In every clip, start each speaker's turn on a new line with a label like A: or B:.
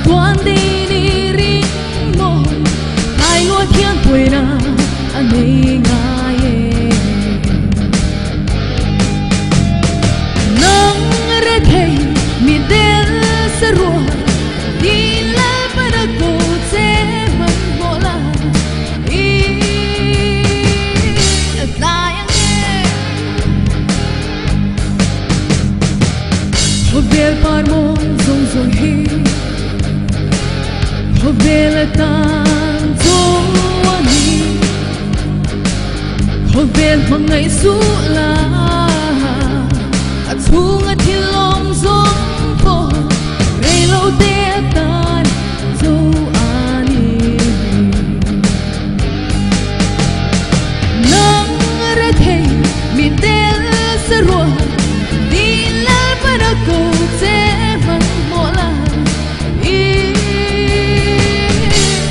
A: tuan đi đi ring mo ai lúa thiên tuổi na anh ấy ngài nắng re thei mi del sa rua đi la para cô che man bola i sayang Hovel parmo zong zong hi Hovel tan zo ni Hovel mangai su la Atung atil long zong po Rei lo te tan zo ani Nang ra thei mi tel sa ruah Di lal para ko te man mola I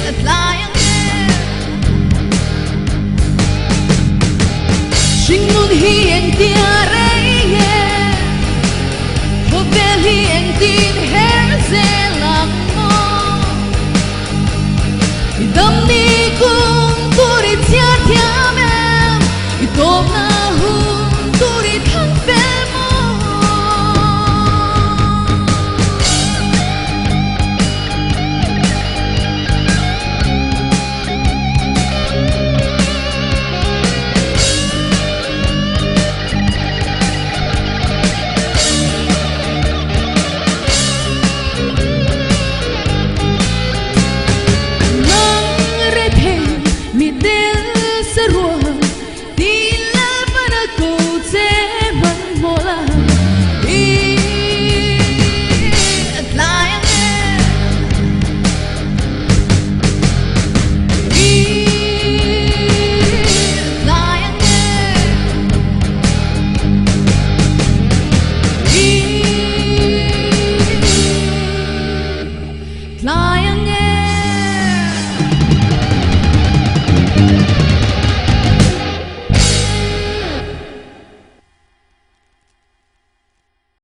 A: at layang Shingun hi ang tiaray Hovel hi ang tin her se lang mo Idam ni kung turit siya tiamem Itom na hung turit hang fel mo Mi del sa rua Di la para ko te man mola I at layang I at layang I layang